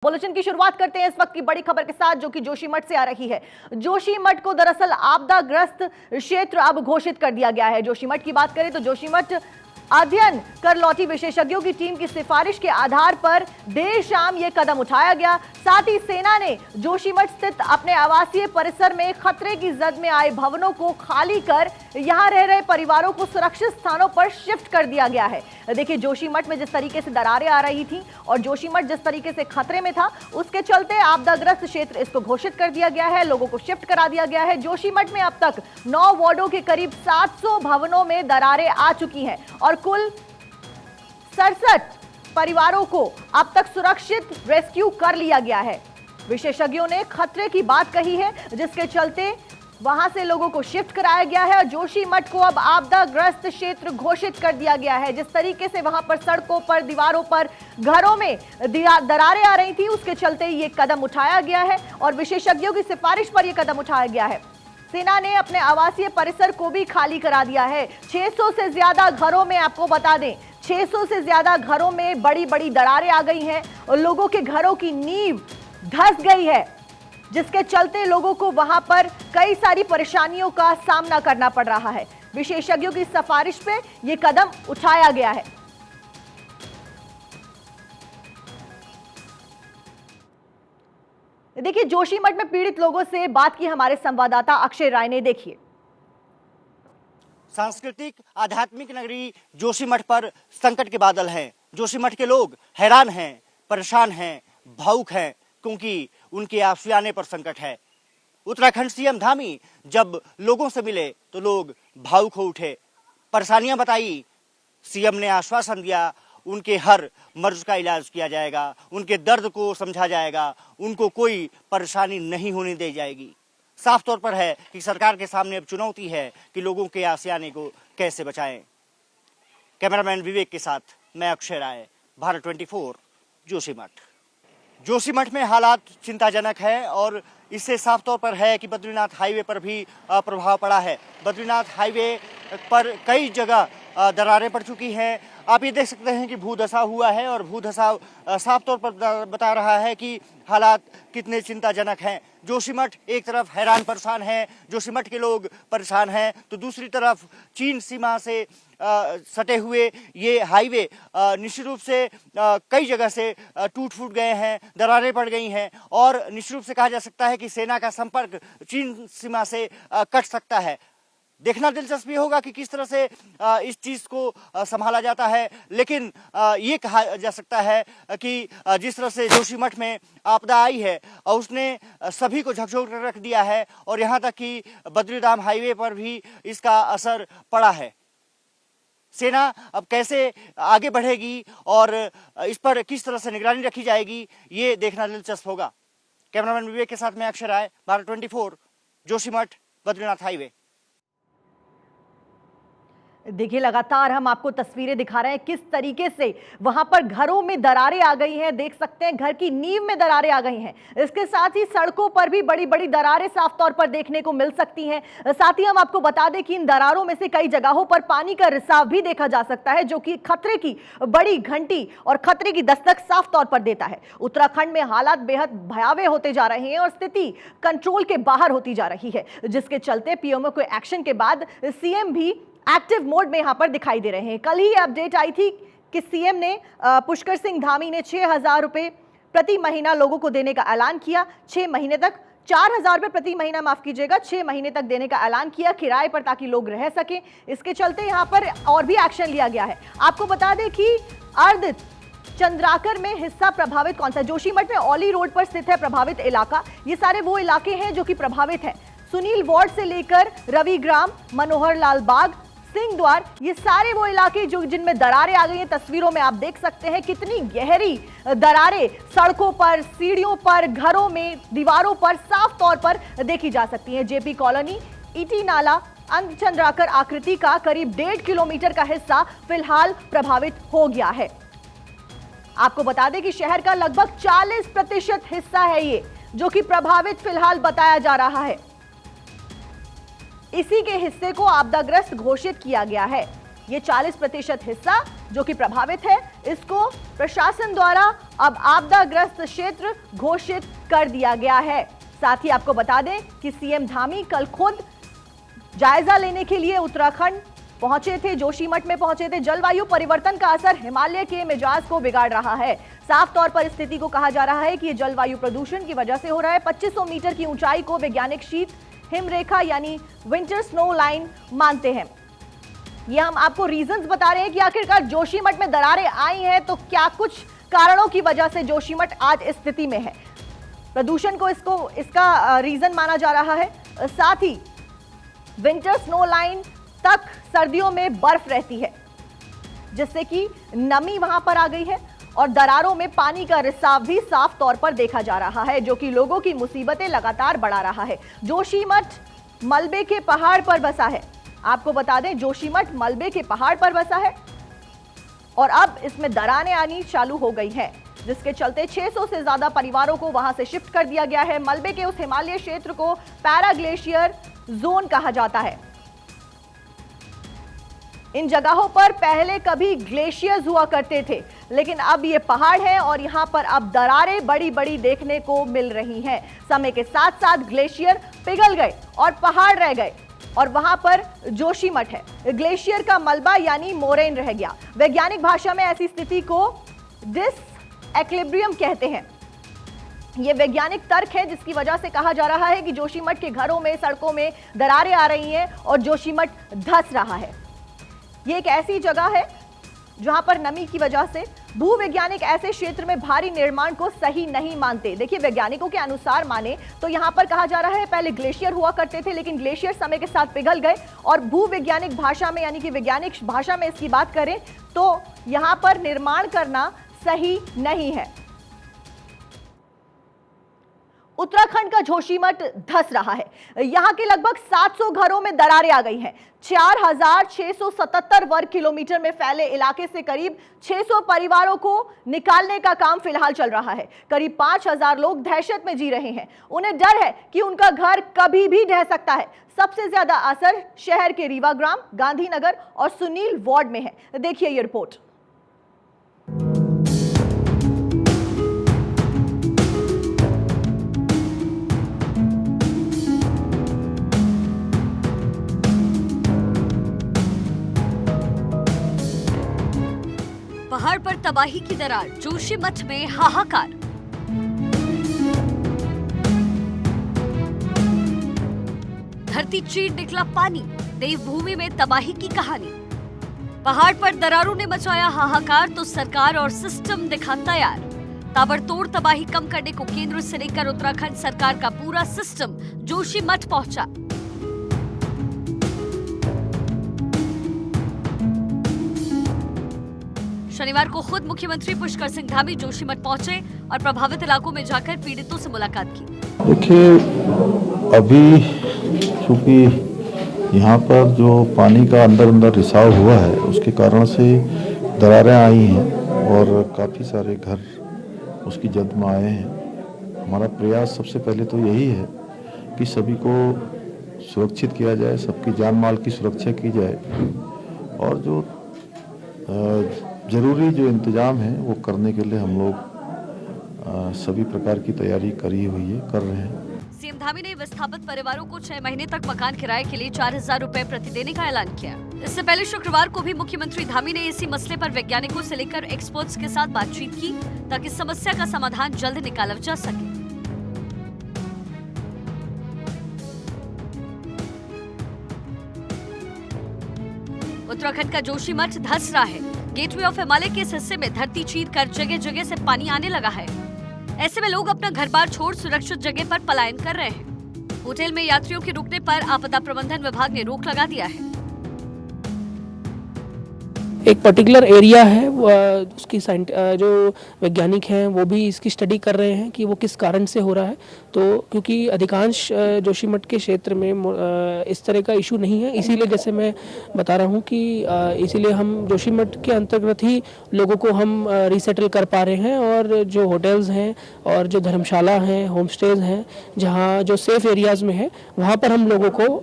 Bulletin की शुरुआत करते हैं इस वक्त की बड़ी खबर के साथ, जो कि जोशीमठ से आ रही है। जोशीमठ को दरअसल आपदाग्रस्त क्षेत्र अब घोषित कर दिया गया है। जोशीमठ की बात करें तो जोशीमठ अध्ययन कर लौटी विशेषज्ञों की टीम की सिफारिश के आधार पर देर शाम यह कदम उठाया गया। साथ ही सेना ने जोशीमठ स्थित अपने आवासीय परिसर में खतरे की जद में आए भवनों को खाली कर यहां रह रहे परिवारों को सुरक्षित स्थानों पर शिफ्ट कर दिया गया है। देखिए, जोशीमठ में जिस तरीके से दरारें आ रही थी और जोशीमठ जिस तरीके से खतरे में था, उसके चलते आपदाग्रस्त क्षेत्र इसको घोषित कर दिया गया है, लोगों को शिफ्ट करा दिया गया है। जोशीमठ में अब तक 9 वार्डों के करीब 700 भवनों में दरारें आ चुकी हैं और कुल 67 परिवारों को अब तक सुरक्षित रेस्क्यू कर लिया गया है। विशेषज्ञों ने खतरे की बात कही है, जिसके चलते वहां से लोगों को शिफ्ट कराया गया है और जोशीमठ को अब आपदाग्रस्त क्षेत्र घोषित कर दिया गया है। जिस तरीके से वहां पर सड़कों पर, दीवारों पर, घरों में दरारें आ रही थी, उसके चलते ये कदम उठाया गया है और विशेषज्ञों की सिफारिश पर यह कदम उठाया गया है। सेना ने अपने आवासीय परिसर को भी खाली करा दिया है। 600 से ज्यादा घरों में, आपको बता दें, 600 से ज्यादा घरों में बड़ी बड़ी दरारें आ गई हैं और लोगों के घरों की नींव धंस गई है, जिसके चलते लोगों को वहां पर कई सारी परेशानियों का सामना करना पड़ रहा है। विशेषज्ञों की सिफारिश पे यह कदम उठाया गया है। देखिए, जोशीमठ में पीड़ित लोगों से बात की हमारे संवाददाता अक्षय राय ने। देखिए, सांस्कृतिक आध्यात्मिक नगरी जोशीमठ पर संकट के बादल हैं। जोशीमठ के लोग हैरान हैं, परेशान हैं, भावुक हैं, क्योंकि उनके आशियाने पर संकट है। उत्तराखंड सीएम धामी जब लोगों से मिले तो लोग भावुक हो उठे, परेशानियां बताई। सीएम ने आश्वासन दिया उनके हर मर्ज का इलाज किया जाएगा, उनके दर्द को समझा जाएगा, उनको कोई परेशानी नहीं होने दी जाएगी। साफ तौर पर है कि सरकार के सामने अब चुनौती है कि लोगों के आशियाने को कैसे बचाएं। कैमरामैन विवेक के साथ मैं अक्षय राय, भारत 24, जोशीमठ। जोशीमठ में हालात चिंताजनक है और इससे साफ तौर पर है कि बद्रीनाथ हाईवे पर भी प्रभाव पड़ा है। बद्रीनाथ हाईवे पर कई जगह दरारें पड़ चुकी हैं। आप ये देख सकते हैं कि भूधसा हुआ है और भूधसा साफ तौर पर बता रहा है कि हालात कितने चिंताजनक हैं। जोशीमठ एक तरफ हैरान परेशान है, जोशीमठ के लोग परेशान हैं, तो दूसरी तरफ चीन सीमा से सटे हुए ये हाईवे निश्चित रूप से कई जगह से टूट फूट गए हैं, दरारें पड़ गई हैं और निश्चित रूप से कहा जा सकता है कि सेना का संपर्क चीन सीमा से कट सकता है। देखना दिलचस्प होगा कि किस तरह से इस चीज़ को संभाला जाता है, लेकिन ये कहा जा सकता है कि जिस तरह से जोशीमठ में आपदा आई है और उसने सभी को झकझोर कर रख दिया है और यहाँ तक कि बद्रीधाम हाईवे पर भी इसका असर पड़ा है। सेना अब कैसे आगे बढ़ेगी और इस पर किस तरह से निगरानी रखी जाएगी, ये देखना दिलचस्प होगा। कैमरामैन विवेक के साथ मैं अक्षय राय, भारत 24, जोशीमठ, बद्रीनाथ हाईवे। देखिए, लगातार हम आपको तस्वीरें दिखा रहे हैं किस तरीके से वहां पर घरों में दरारें आ गई हैं। देख सकते हैं घर की नींव में दरारें आ गई हैं। इसके साथ ही सड़कों पर भी बड़ी बड़ी दरारें साफ तौर पर देखने को मिल सकती हैं। साथ ही हम आपको बता दें कि इन दरारों में से कई जगहों पर पानी का रिसाव भी देखा जा सकता है, जो कि खतरे की बड़ी घंटी और खतरे की दस्तक साफ तौर पर देता है। उत्तराखंड में हालात बेहद भयावह होते जा रहे हैं और स्थिति कंट्रोल के बाहर होती जा रही है, जिसके चलते पीएमओ के एक्शन के बाद सीएम भी एक्टिव मोड में यहां पर दिखाई दे रहे हैं। कल ही अपडेट आई थी कि सीएम ने पुष्कर सिंह धामी ने 6,000 रुपए प्रति महीना लोगों को देने का ऐलान किया। 6 महीने तक 4,000 रुपए प्रति महीना, माफ कीजिएगा, 6 महीने तक देने का ऐलान किया किराए पर, ताकि लोग रह सकें। इसके चलते यहां पर और भी एक्शन लिया गया है। आपको बता दें कि अर्ध चंद्राकर में हिस्सा प्रभावित कौन सा? जोशीमठ में औली रोड पर स्थित है प्रभावित इलाका। ये सारे वो इलाके हैं जो कि प्रभावित है। सुनील वार्ड से लेकर रविग्राम, मनोहर लाल बाग, सिंह द्वार, ये सारे वो इलाके जो जिनमें दरारें आ गई हैं। तस्वीरों में आप देख सकते हैं कितनी गहरी दरारें सड़कों पर, सीढ़ियों पर, घरों में, दीवारों पर साफ तौर पर देखी जा सकती हैं। जेपी कॉलोनी, ईटी नाला, अंधचंद्राकर आकृति का करीब 1.5 किलोमीटर का हिस्सा फिलहाल प्रभावित हो गया है। आपको बता दें कि शहर का लगभग 40% हिस्सा है ये, जो कि प्रभावित फिलहाल बताया जा रहा है। इसी के हिस्से को आपदाग्रस्त घोषित किया गया है। ये 40% हिस्सा जो कि प्रभावित है, इसको प्रशासन द्वारा अब आपदाग्रस्त क्षेत्र घोषित कर दिया गया है। साथ ही आपको बता दें कि सीएम धामी कल खुद जायजा लेने के लिए उत्तराखंड पहुंचे थे, जोशीमठ में पहुंचे थे। जलवायु परिवर्तन का असर हिमालय के मिजाज को बिगाड़ रहा है। साफ तौर पर स्थिति को कहा जा रहा है कि ये जलवायु प्रदूषण की वजह से हो रहा है। 2500 मीटर की ऊंचाई को वैज्ञानिक शीत हिमरेखा यानी विंटर स्नो लाइन मानते हैं। ये हम आपको रीजंस बता रहे हैं कि आखिरकार जोशीमठ में दरारें आई हैं तो क्या कुछ कारणों की वजह से जोशीमठ आज इस स्थिति में है। प्रदूषण को इसका रीजन माना जा रहा है। साथ ही विंटर स्नो लाइन तक सर्दियों में बर्फ रहती है, जिससे कि नमी वहां पर आ गई है और दरारों में पानी का रिसाव भी साफ तौर पर देखा जा रहा है, जो कि लोगों की मुसीबतें लगातार बढ़ा रहा है। जोशीमठ मलबे के पहाड़ पर बसा है। आपको बता दें, जोशीमठ मलबे के पहाड़ पर बसा है और अब इसमें दरारें आनी चालू हो गई हैं, जिसके चलते 600 से ज्यादा परिवारों को वहां से शिफ्ट कर दिया गया है। मलबे के उस हिमालय क्षेत्र को पैराग्लेशियर जोन कहा जाता है। इन जगहों पर पहले कभी ग्लेशियर्स हुआ करते थे, लेकिन अब ये पहाड़ है और यहाँ पर अब दरारें बड़ी बड़ी देखने को मिल रही हैं। समय के साथ साथ ग्लेशियर पिघल गए और पहाड़ रह गए और वहां पर जोशीमठ है। ग्लेशियर का मलबा यानी मोरेन रह गया। वैज्ञानिक भाषा में ऐसी स्थिति को डिसइक्विलिब्रियम कहते हैं। यह वैज्ञानिक तर्क है जिसकी वजह से कहा जा रहा है कि जोशीमठ के घरों में, सड़कों में दरारें आ रही हैं और जोशीमठ धंस रहा है। ये एक ऐसी जगह है जहां पर नमी की वजह से भूवैज्ञानिक ऐसे क्षेत्र में भारी निर्माण को सही नहीं मानते। देखिए, वैज्ञानिकों के अनुसार माने तो यहां पर कहा जा रहा है पहले ग्लेशियर हुआ करते थे, लेकिन ग्लेशियर समय के साथ पिघल गए और भूवैज्ञानिक भाषा में यानी कि वैज्ञानिक भाषा में इसकी बात करें तो यहां पर निर्माण करना सही नहीं है। उत्तराखंड का जोशीमठ धंस रहा है। यहां के लगभग 700 घरों में दरारें आ गई हैं। 4677 वर्ग किलोमीटर में फैले इलाके से करीब 600 परिवारों को निकालने का काम फिलहाल चल रहा है। करीब 5000 लोग दहशत में जी रहे हैं। उन्हें डर है कि उनका घर कभी भी ढह सकता है। सबसे ज्यादा असर शहर के रीवाग्राम, गांधीनगर और सुनील वार्ड में है। देखिए ये रिपोर्ट। पहाड़ पर तबाही की दरार, जोशीमठ में हाहाकार। धरती चीर निकला पानी, देवभूमि में तबाही की कहानी। पहाड़ पर दरारों ने मचाया हाहाकार तो सरकार और सिस्टम दिखा तैयार। ताबड़तोड़ तबाही कम करने को केंद्र से लेकर उत्तराखंड सरकार का पूरा सिस्टम जोशीमठ पहुंचा। शनिवार को खुद मुख्यमंत्री पुष्कर सिंह धामी जोशीमठ पहुंचे और प्रभावित इलाकों में जाकर पीड़ितों से मुलाकात की। देखिए, अभी चूंकि यहाँ पर जो पानी का अंदर रिसाव हुआ है उसके कारण से दरारें आई हैं और काफ़ी सारे घर उसकी जद में आए हैं। हमारा प्रयास सबसे पहले तो यही है कि सभी को सुरक्षित किया जाए, सबकी जान माल की सुरक्षा की जाए और जो ज़रूरी जो इंतजाम है वो करने के लिए हम लोग सभी प्रकार की तैयारी कर रहे हैं। सीएम धामी ने विस्थापित परिवारों को 6 महीने तक मकान किराए के लिए 4000 रुपए प्रति देने का ऐलान किया। इससे पहले शुक्रवार को भी मुख्यमंत्री धामी ने इसी मसले पर वैज्ञानिकों से लेकर एक्सपर्ट्स के साथ बातचीत की ताकि समस्या का समाधान जल्द निकाला जा सके। उत्तराखंड का जोशीमठ धंस रहा है। गेटवे ऑफ हिमालय के इस हिस्से में धरती चीर कर जगह जगह से पानी आने लगा है। ऐसे में लोग अपना घर बार छोड़ सुरक्षित जगह पर पलायन कर रहे हैं। होटल में यात्रियों के रुकने पर आपदा प्रबंधन विभाग ने रोक लगा दिया है। एक पर्टिकुलर एरिया है, उसकी जो वैज्ञानिक हैं वो भी इसकी स्टडी कर रहे हैं कि वो किस कारण से हो रहा है। तो क्योंकि अधिकांश जोशीमठ के क्षेत्र में इस तरह का इशू नहीं है, इसीलिए जैसे मैं बता रहा हूँ कि इसीलिए हम जोशीमठ के अंतर्गत ही लोगों को हम रिसेटल कर पा रहे हैं और जो होटल्स हैं और जो धर्मशाला हैं, होम स्टेज हैं, जहाँ जो सेफ एरियाज़ में है वहाँ पर हम लोगों को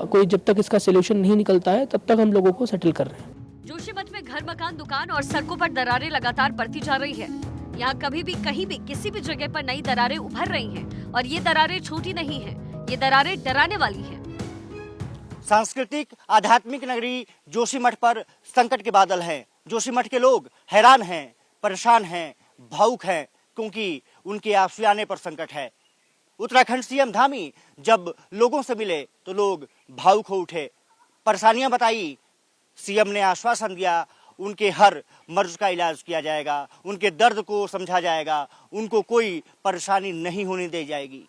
कोई जब तक इसका सोल्यूशन नहीं निकलता है तब तक हम लोगों को सेटल कर रहे हैं। जोशीमठ में घर, मकान, दुकान और सड़कों पर दरारें लगातार बढ़ती जा रही है। यहाँ कभी भी, कहीं भी, किसी भी जगह पर नई दरारें उभर रही हैं और ये दरारें छोटी नहीं हैं, ये दरारें डराने वाली हैं। सांस्कृतिक आध्यात्मिक नगरी जोशीमठ पर संकट के बादल हैं। जोशीमठ के लोग हैरान हैं, परेशान हैं, भावुक हैं, क्योंकि उनके आशियाने पर संकट है। उत्तराखंड सीएम धामी जब लोगों से मिले तो लोग भावुक हो उठे, परेशानियां बताई। सीएम ने आश्वासन दिया उनके हर मर्ज का इलाज किया जाएगा, उनके दर्द को समझा जाएगा, उनको कोई परेशानी नहीं होने दी जाएगी।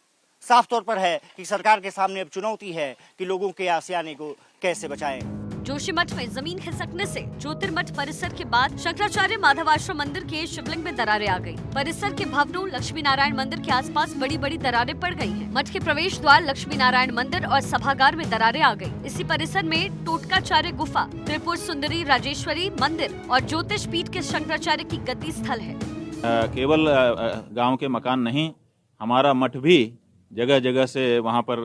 साफ तौर पर है कि सरकार के सामने अब चुनौती है कि लोगों के आशियाने को कैसे बचाएं। जोशीमठ में जमीन खिसकने से ज्योतिर्मठ परिसर के बाद शंकराचार्य माधवाश्रम मंदिर के शिवलिंग में दरारें आ गई। परिसर के भवनों, लक्ष्मी नारायण मंदिर के आसपास बड़ी बड़ी दरारें पड़ गई हैं। मठ के प्रवेश द्वार, लक्ष्मी नारायण मंदिर और सभागार में दरारें आ गई। इसी परिसर में टोटकाचार्य गुफा, त्रिपुर सुंदरी राजेश्वरी मंदिर और ज्योतिष पीठ के शंकराचार्य की गद्दी स्थल है। केवल गाँव के मकान नहीं, हमारा मठ भी जगह जगह से वहाँ पर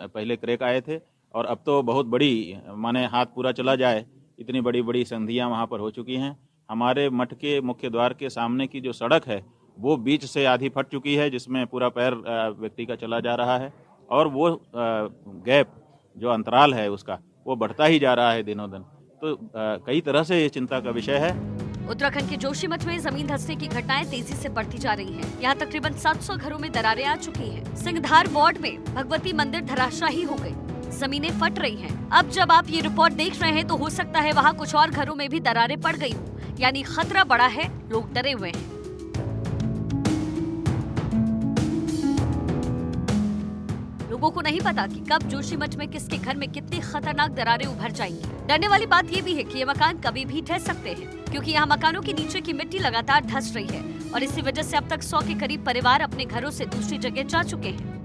पहले क्रैक आए थे और अब तो बहुत बड़ी, माने हाथ पूरा चला जाए, इतनी बड़ी बड़ी संधियाँ वहाँ पर हो चुकी हैं। हमारे मठ के मुख्य द्वार के सामने की जो सड़क है वो बीच से आधी फट चुकी है, जिसमें पूरा पैर व्यक्ति का चला जा रहा है और वो गैप जो अंतराल है उसका वो बढ़ता ही जा रहा है दिनों दिन। तो कई तरह से ये चिंता का विषय है। उत्तराखंड के जोशीमठ में जमीन धंसने की घटनाएं तेजी से बढ़ती जा रही हैं। यहाँ तकरीबन 700 घरों में दरारें आ चुकी हैं। सिंघधार वार्ड में भगवती मंदिर धराशायी हो गई, जमीनें फट रही हैं। अब जब आप ये रिपोर्ट देख रहे हैं तो हो सकता है वहाँ कुछ और घरों में भी दरारें पड़ गई हो, यानी खतरा बड़ा है, लोग डरे हुए हैं। लोगों को नहीं पता कि कब जोशीमठ में किसके घर में कितनी खतरनाक दरारें उभर जाएंगी। डरने वाली बात ये भी है कि ये मकान कभी भी ढह सकते हैं, क्योंकि यहाँ मकानों के नीचे की मिट्टी लगातार धंस रही है और इसी वजह से अब तक 100 के करीब परिवार अपने घरों से दूसरी जगह जा चुके हैं।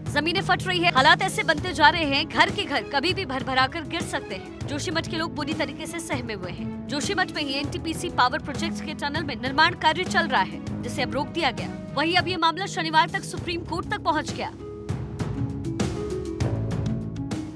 जमीनें फट रही है, हालात ऐसे बनते जा रहे हैं, घर के घर कभी भी भरभराकर गिर सकते हैं। जोशीमठ के लोग बुरी तरीके से सहमे हुए हैं। जोशीमठ में ही एनटीपीसी पावर प्रोजेक्ट के टनल में निर्माण कार्य चल रहा है, जिसे अब रोक दिया गया। वहीं अब ये मामला शनिवार तक सुप्रीम कोर्ट तक पहुँच गया।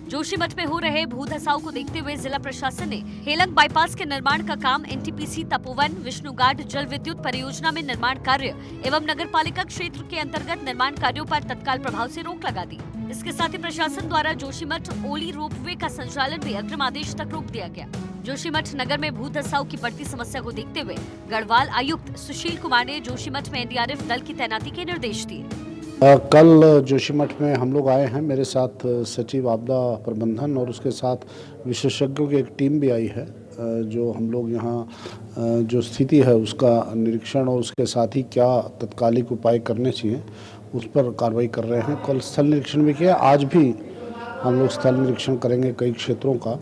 जोशीमठ में हो रहे भू धसाव को देखते हुए जिला प्रशासन ने हेलंग बाईपास के निर्माण का काम एनटीपीसी तपोवन विष्णुघाट जल विद्युत परियोजना में निर्माण कार्य एवं नगरपालिका क्षेत्र के अंतर्गत निर्माण कार्यों पर तत्काल प्रभाव से रोक लगा दी। इसके साथ ही प्रशासन द्वारा जोशीमठ ओली रोपवे का संचालन भी अग्रिम आदेश तक रोक दिया गया। जोशीमठ नगर में भू धसाव की बढ़ती समस्या को देखते हुए गढ़वाल आयुक्त सुशील कुमार ने जोशीमठ में एनडीआरएफ दल की तैनाती के निर्देश दिए। कल जोशीमठ में हम लोग आए हैं, मेरे साथ सचिव आपदा प्रबंधन और उसके साथ विशेषज्ञों की एक टीम भी आई है, जो हम लोग यहाँ जो स्थिति है उसका निरीक्षण और उसके साथ ही क्या तत्कालिक उपाय करने चाहिए उस पर कार्रवाई कर रहे हैं। कल स्थल निरीक्षण भी किया, आज भी हम लोग स्थल निरीक्षण करेंगे कई क्षेत्रों का।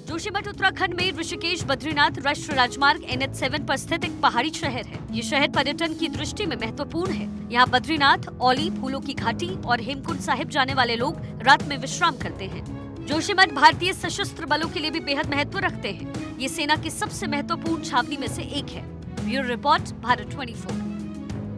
जोशीमठ उत्तराखंड में ऋषिकेश बद्रीनाथ राष्ट्रीय राजमार्ग NH7 पर स्थित एक पहाड़ी शहर है। ये शहर पर्यटन की दृष्टि में महत्वपूर्ण है। यहाँ बद्रीनाथ, औली, फूलों की घाटी और हेमकुंड साहिब जाने वाले लोग रात में विश्राम करते हैं। जोशीमठ भारतीय सशस्त्र बलों के लिए भी बेहद महत्व रखते हैं। ये सेना की सबसे महत्वपूर्ण छावनी में से एक है। Bureau report, Bharat 24।